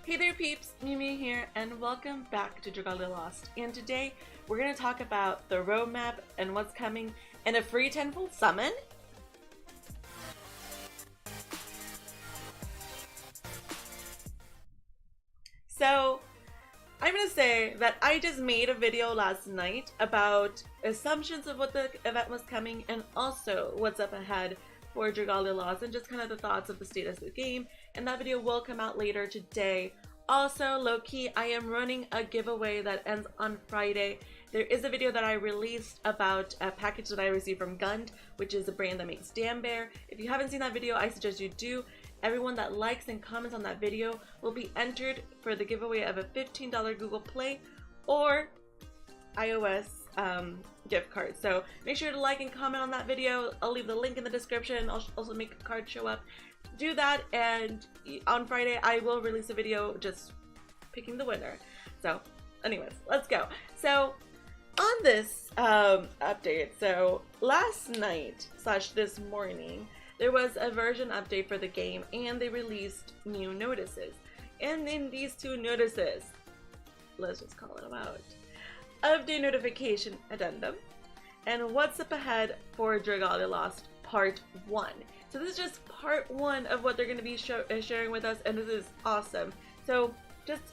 Hey there peeps, mewmew here and welcome back to Dragalia Lost. And today we're going to talk about the roadmap and what's coming and a free tenfold summon. So I'm going to say that I just made a video last night about assumptions of what the event was coming and also what's up ahead for Dragalia Lost and just kind of the thoughts of the status of the game, and that video will come out later today. Also, low-key, I am running a giveaway that ends on Friday. There is a video that I released about a package that I received from Gund, which is a brand that makes Danbear. If you haven't seen that video, I suggest you do. Everyone that likes and comments on that video will be entered for the giveaway of a $15 Google Play or iOS gift card. So make sure to like and comment on that video. I'll leave the link in the description. I'll also make a card show up. Do that, and on Friday I will release a video just picking the winner. So anyways, let's go. So on this update, so last night / this morning there was a version update for the game and they released new notices, and in these two notices, let's just call them out: update notification addendum and what's up ahead for Dragalia Lost Part 1. So this is just part 1 of what they're going to be sharing with us, and this is awesome. So just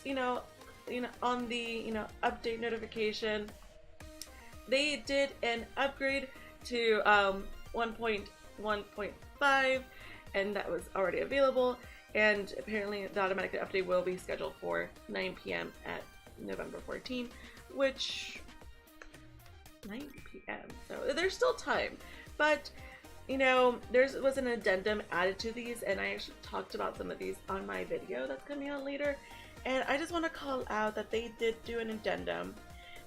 on the update notification, they did an upgrade to 1.1.5, and that was already available, and apparently the automatic update will be scheduled for 9 p.m. at November 14th, which 9 p.m. so there's still time, but there was an addendum added to these, and I actually talked about some of these on my video that's coming out later, and I just want to call out that they did do an addendum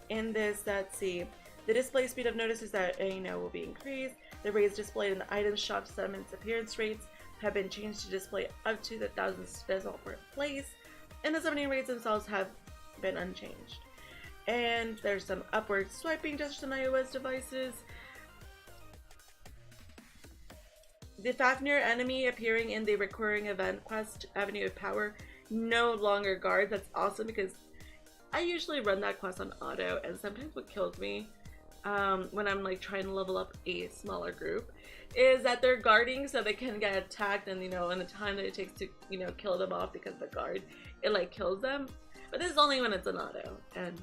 in this. Let's see, the display speed of notices that will be increased. The rates displayed in the item shop summons appearance rates have been changed to display up to the 1,000th decimal place, and the summoning rates themselves have been unchanged. And there's some upward swiping gestures on iOS devices. The Fafnir enemy appearing in the recurring event quest Avenue of Power no longer guards. That's awesome, because I usually run that quest on auto, and sometimes what kills me when I'm like trying to level up a smaller group is that they're guarding so they can get attacked, and in the time that it takes to kill them off because the guard, it like kills them. But this is only when it's an auto. And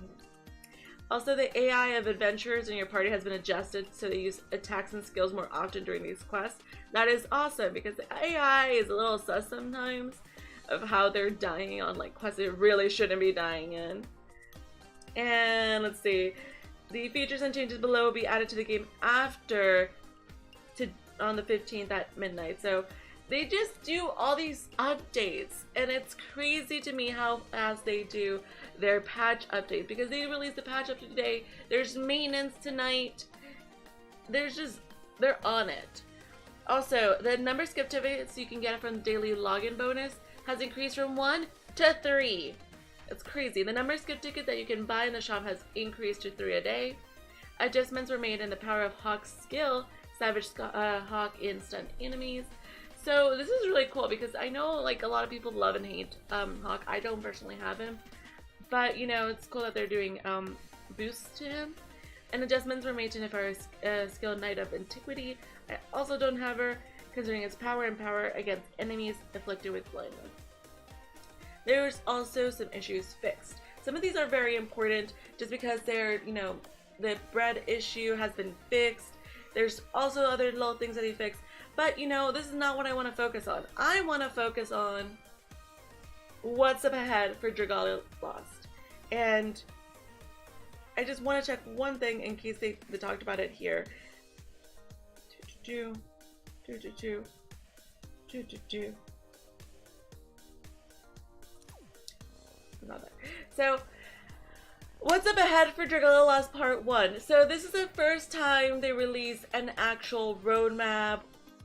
also, the AI of adventurers in your party has been adjusted so they use attacks and skills more often during these quests. That is awesome, because the AI is a little sus sometimes of how they're dying on like quests they really shouldn't be dying in. And let's see, the features and changes below will be added to the game on the 15th at midnight. So they just do all these updates, and it's crazy to me how fast they do their patch updates, because they released the patch update today. There's maintenance tonight. They're on it. Also, the number of skip tickets you can get from the daily login bonus has increased from 1 to 3. It's crazy. The number of skip tickets that you can buy in the shop has increased to 3 a day. Adjustments were made in the power of Hawk's skill, Savage Hawk in stunned enemies. So this is really cool, because I know like a lot of people love and hate Hawk. I don't personally have him, but it's cool that they're doing boosts to him. And adjustments were made to Nefer's skill Knight of Antiquity. I also don't have her, considering its power and power against enemies afflicted with blindness. There's also some issues fixed. Some of these are very important just because they're, the bread issue has been fixed. There's also other little things that he fixed. But, this is not what I want to focus on. I want to focus on what's up ahead for Dragalia Lost. And I just want to check one thing in case they talked about it here. So, what's up ahead for Dragalia Lost Part 1? So this is the first time they release an actual roadmap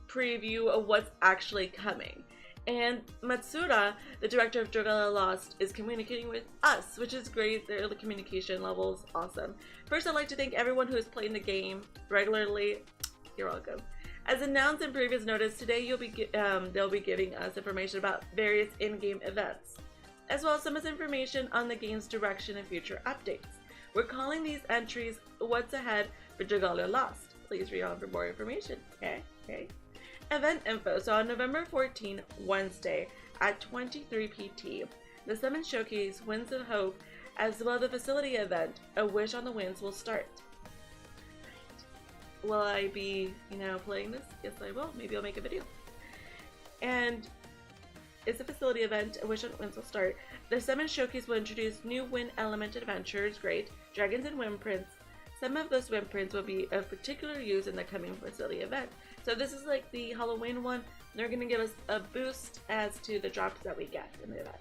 preview of what's actually coming. And Matsuda, the director of Dragalia Lost, is communicating with us, which is great. Their communication level is awesome. First, I'd like to thank everyone who is playing the game regularly. You're welcome. As announced in previous notice, today they'll be giving us information about various in-game events. as well as some information on the game's direction and future updates. We're calling these entries What's Ahead for Dragalia Lost. Please read on for more information. Okay. Event info. So on November 14, Wednesday at 23 PT, the Summon Showcase Winds of Hope, as well as the facility event, A Wish on the Winds, will start. Will I be, playing this? Yes, I will. Maybe I'll make a video. And it's a facility event, A Wish on the Winds will start. The Summon Showcase will introduce new wind element adventures, great, dragons and wind prints. Some of those wind prints will be of particular use in the coming facility event. So this is like the Halloween one. They're going to give us a boost as to the drops that we get in the event.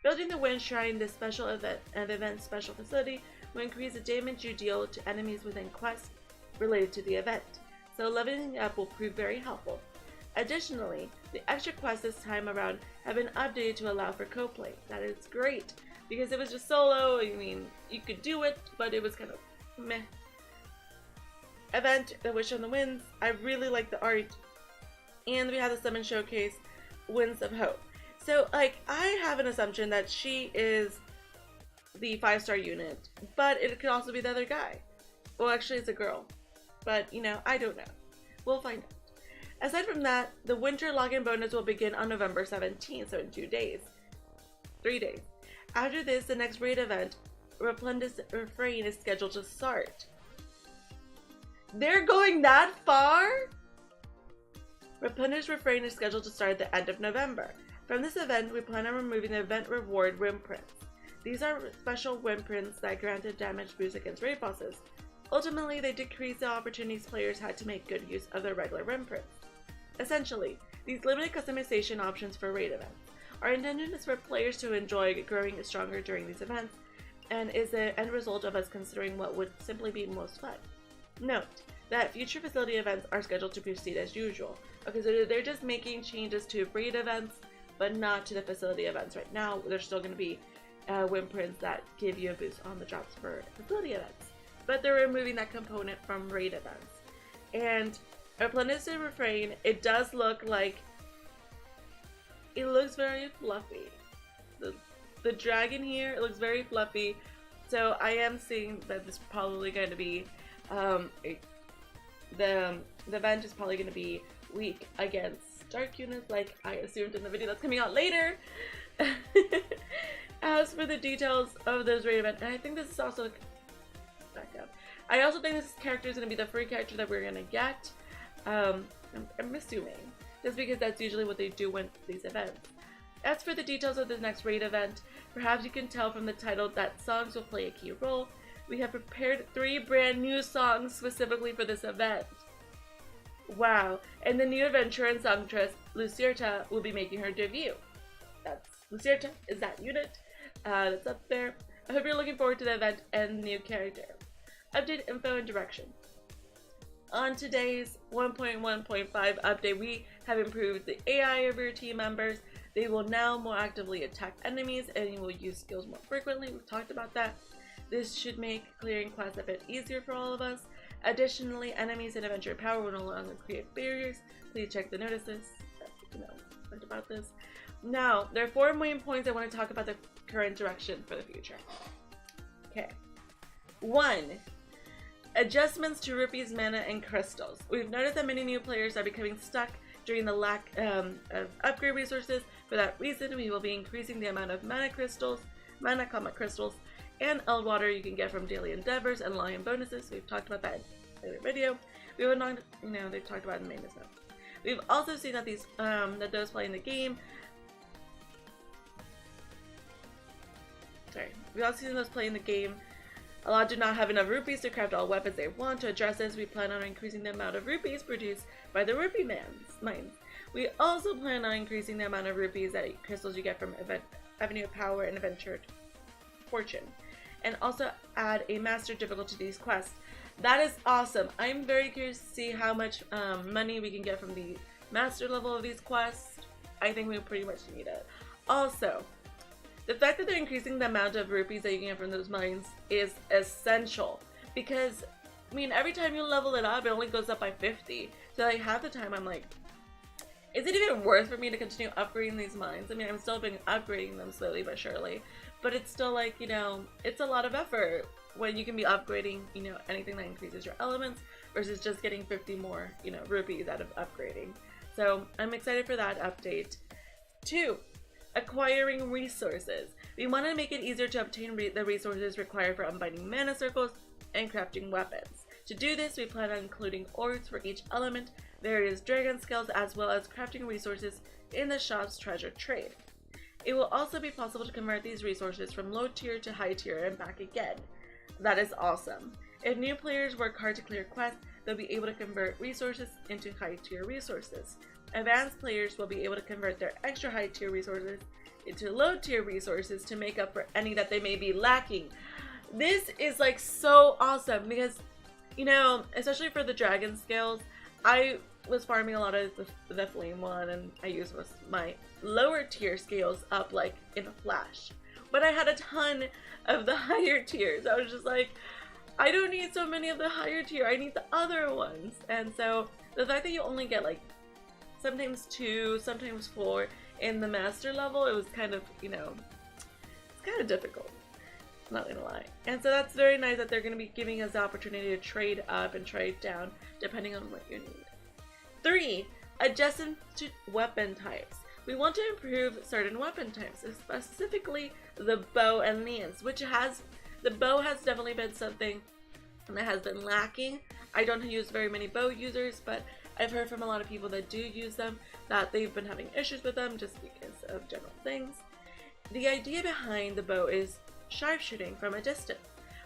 Building the Wind Shrine, this special event special facility, will increase the damage you deal to enemies within quests related to the event. So leveling up will prove very helpful. Additionally, the extra quests this time around have been updated to allow for co-play. That is great, because it was just solo. I mean, you could do it, but it was kind of meh. Event, The Wish on the Winds. I really like the art. And we have the Summon Showcase, Winds of Hope. So, I have an assumption that she is the 5-star unit, but it could also be the other guy. Well, actually, it's a girl. But, I don't know. We'll find out. Aside from that, the winter login bonus will begin on November 17th, so in 2 days. 3 days. After this, the next raid event, Replenish Refrain, is scheduled to start. They're going that far? Replenish Refrain is scheduled to start at the end of November. From this event, we plan on removing the event reward wind prints. These are special wind prints that granted damage boost against raid bosses. Ultimately, they decrease the opportunities players had to make good use of their regular wind prints. Essentially, these limited customization options for raid events are intended for players to enjoy growing stronger during these events, and is the end result of us considering what would simply be most fun. Note that future facility events are scheduled to proceed as usual. Okay, so they're just making changes to raid events, but not to the facility events right now. There's still going to be wind prints that give you a boost on the drops for facility events, but they're removing that component from raid events. And Replenish Refrain, it does look like, it looks very fluffy. The dragon here, it looks very fluffy, so I am seeing that this is probably going to be the event is probably going to be weak against dark units, like I assumed in the video that's coming out later. As for the details of those raid event, and I think this is also back up. I also think this character is going to be the free character that we're going to get. I'm assuming, just because that's usually what they do with these events. As for the details of the next raid event, perhaps you can tell from the title that songs will play a key role. We have prepared 3 brand new songs specifically for this event. Wow, and the new adventurer and songstress, Lucerta, will be making her debut. That's Lucerta, is that unit that's up there. I hope you're looking forward to the event and the new character. Update info and direction. On today's 1.1.5 update, we have improved the AI of your team members. They will now more actively attack enemies and you will use skills more frequently. We've talked about that. This should make clearing quests a bit easier for all of us. Additionally, enemies in adventure power will no longer create barriers. Please check the notices. Talked about this. Now, there are 4 main points I want to talk about the current direction for the future. Okay. 1. Adjustments to rupees, mana, and crystals. We've noticed that many new players are becoming stuck during the lack of upgrade resources. For that reason, we will be increasing the amount of mana, crystals, and Eld water you can get from daily endeavors and lion bonuses. We've talked about that in a video. We will not, they've talked about it in the maintenance note. We've also seen that that those playing the game. We've also seen those playing the game. A lot do not have enough rupees to craft all weapons they want. To address this, we plan on increasing the amount of rupees produced by the rupee mines. We also plan on increasing the amount of rupees that crystals you get from Avenue of Power and Adventure Fortune, and also add a master difficulty to these quests. That is awesome. I'm very curious to see how much money we can get from the master level of these quests. I think we pretty much need it. Also, the fact that they're increasing the amount of rupees that you can get from those mines is essential, because I mean, every time you level it up, it only goes up by 50. So like half the time I'm like, is it even worth for me to continue upgrading these mines? I mean, I'm still been upgrading them slowly but surely, but it's still like, you know, it's a lot of effort when you can be upgrading, you know, anything that increases your elements versus just getting 50 more, you know, rupees out of upgrading. So I'm excited for that update. 2, acquiring resources. We want to make it easier to obtain the resources required for unbinding mana circles and crafting weapons. To do this, we plan on including ores for each element, various dragon scales, as well as crafting resources in the shop's treasure trade. It will also be possible to convert these resources from low tier to high tier and back again. That is awesome. If new players work hard to clear quests, they'll be able to convert resources into high tier resources. Advanced players will be able to convert their extra high tier resources into low tier resources to make up for any that they may be lacking. This is like so awesome because, you know, especially for the dragon scales, I was farming a lot of the flame one, and I used my lower tier scales up like in a flash. But I had a ton of the higher tiers. I was just like, I don't need so many of the higher tier, I need the other ones. And so the fact that you only get like sometimes 2, sometimes 4 in the master level, it was kind of, you know, it's kind of difficult, not gonna lie. And so that's very nice that they're gonna be giving us the opportunity to trade up and trade down depending on what you need. 3, adjustment to weapon types. We want to improve certain weapon types, specifically the bow and lance, the bow has definitely been something that has been lacking. I don't use very many bow users, but I've heard from a lot of people that do use them that they've been having issues with them just because of general things. The idea behind the bow is sharpshooting from a distance.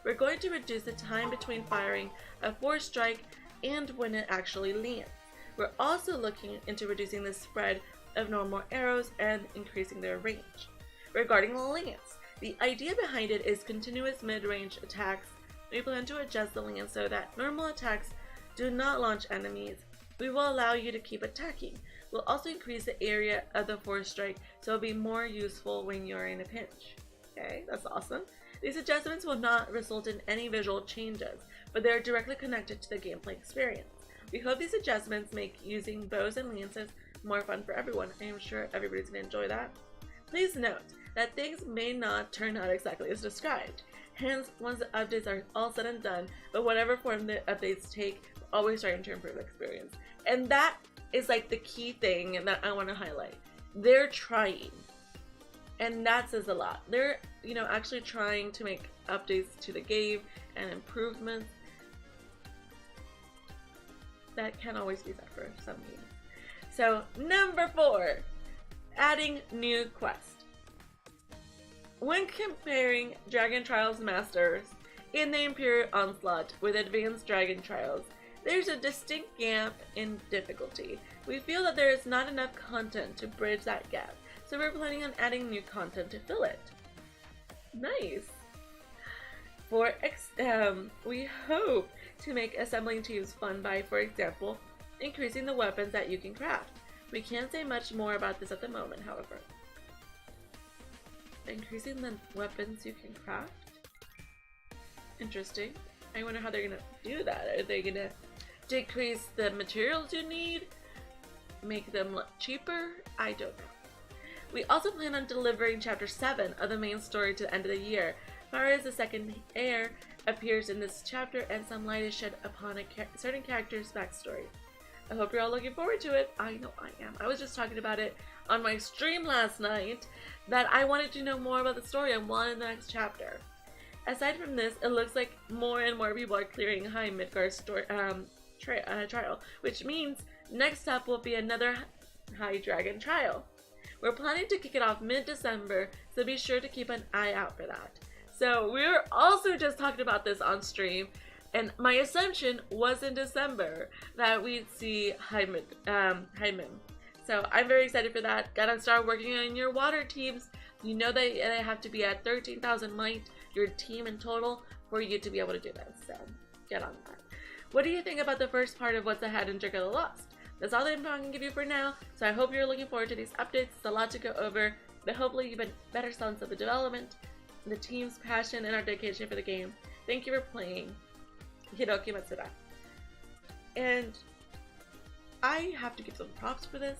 We're going to reduce the time between firing a force strike and when it actually lands. We're also looking into reducing the spread of normal arrows and increasing their range. Regarding the lance, the idea behind it is continuous mid-range attacks. We plan to adjust the lance so that normal attacks do not launch enemies. We will allow you to keep attacking. We'll also increase the area of the force strike so it'll be more useful when you're in a pinch. Okay, that's awesome. These adjustments will not result in any visual changes, but they are directly connected to the gameplay experience. We hope these adjustments make using bows and lances more fun for everyone. I am sure everybody's going to enjoy that. Please note that things may not turn out exactly as described. Hence, once the updates are all said and done, but whatever form the updates take, we're always trying to improve the experience. And that is like the key thing that I want to highlight. They're trying. And that says a lot. They're, you know, actually trying to make updates to the game and improvements. That can't always be said for some games. So, number 4, adding new quest. When comparing Dragon Trials Masters in the Imperial Onslaught with Advanced Dragon Trials, there's a distinct gap in difficulty. We feel that there is not enough content to bridge that gap, so we're planning on adding new content to fill it. Nice! We hope to make assembling tubes fun by, for example, increasing the weapons that you can craft. We can't say much more about this at the moment, however. Increasing the weapons you can craft? Interesting. I wonder how they're gonna do that. Are they gonna decrease the materials you need? Make them cheaper? I don't know. We also plan on delivering Chapter 7 of the main story to the end of the year. Farah's the second heir appears in this chapter and some light is shed upon a certain character's backstory. I hope you're all looking forward to it. I know I am. I was just talking about it on my stream last night that I wanted to know more about the story and wanted the next chapter. Aside from this, it looks like more and more people are clearing High Midgard's trial, which means next up will be another High Dragon trial. We're planning to kick it off mid-December, so be sure to keep an eye out for that. So we were also just talking about this on stream, and my assumption was in December that we'd see High Mim. So I'm very excited for that. Gotta start working on your water teams. You know that they have to be at 13,000 might, your team in total, for you to be able to do this. So get on that. What do you think about the first part of what's ahead in Dragalia Lost? That's all the info I can give you for now, so I hope you're looking forward to these updates. It's a lot to go over, but hopefully you've been better sense of the development, the team's passion, and our dedication for the game. Thank you for playing. Hiroki Matsuda. And I have to give some props for this.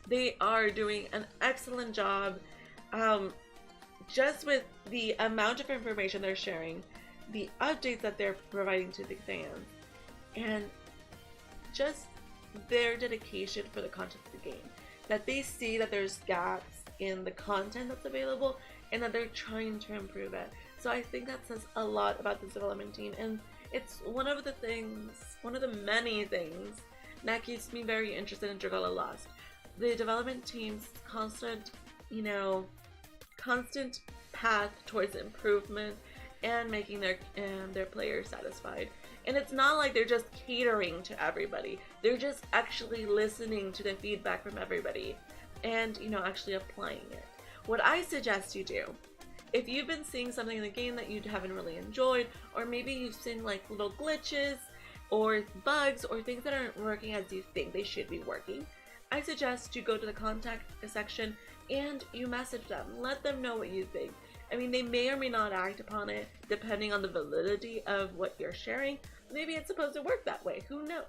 They are doing an excellent job, just with the amount of information they're sharing, the updates that they're providing to the fans, and just their dedication for the content of the game. That they see that there's gaps in the content that's available and that they're trying to improve it. So I think that says a lot about this development team, and it's one of the many things that keeps me very interested in Dragalia Lost. The development team's constant, constant path towards improvement and making their players satisfied. And it's not like they're just catering to everybody. They're just actually listening to the feedback from everybody and, actually applying it. What I suggest you do, if you've been seeing something in the game that you haven't really enjoyed, or maybe you've seen like little glitches or bugs or things that aren't working as you think they should be working, I suggest you go to the contact section and you message them. Let them know what you think. I mean, they may or may not act upon it depending on the validity of what you're sharing. Maybe it's supposed to work that way. Who knows?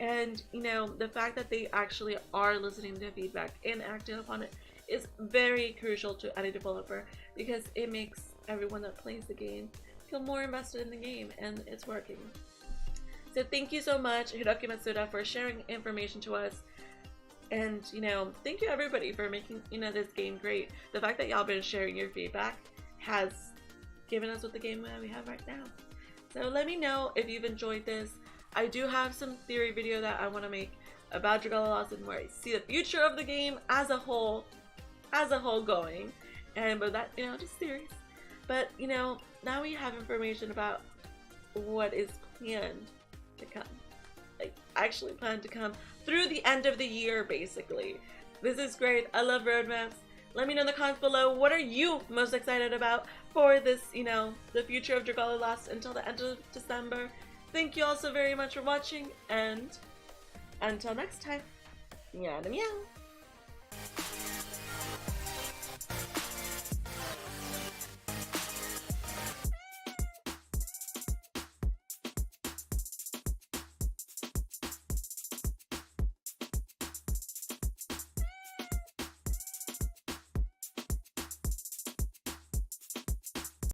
And, the fact that they actually are listening to feedback and acting upon it is very crucial to any developer, because it makes everyone that plays the game feel more invested in the game, and it's working. So thank you so much, Hiroki Matsuda, for sharing information to us. And, thank you everybody for making, this game great. The fact that y'all been sharing your feedback has given us what the game we have right now. So let me know if you've enjoyed this. I do have some theory video that I want to make about Dragalia Lost and where I see the future of the game as a whole going. But that, just theories. But, now we have information about what is planned to come. Like, actually planned to come through the end of the year, basically. This is great. I love roadmaps. Let me know in the comments below, what are you most excited about for this, the future of Dragalia Lost until the end of December. Thank you all so very much for watching, and until next time, meow meow.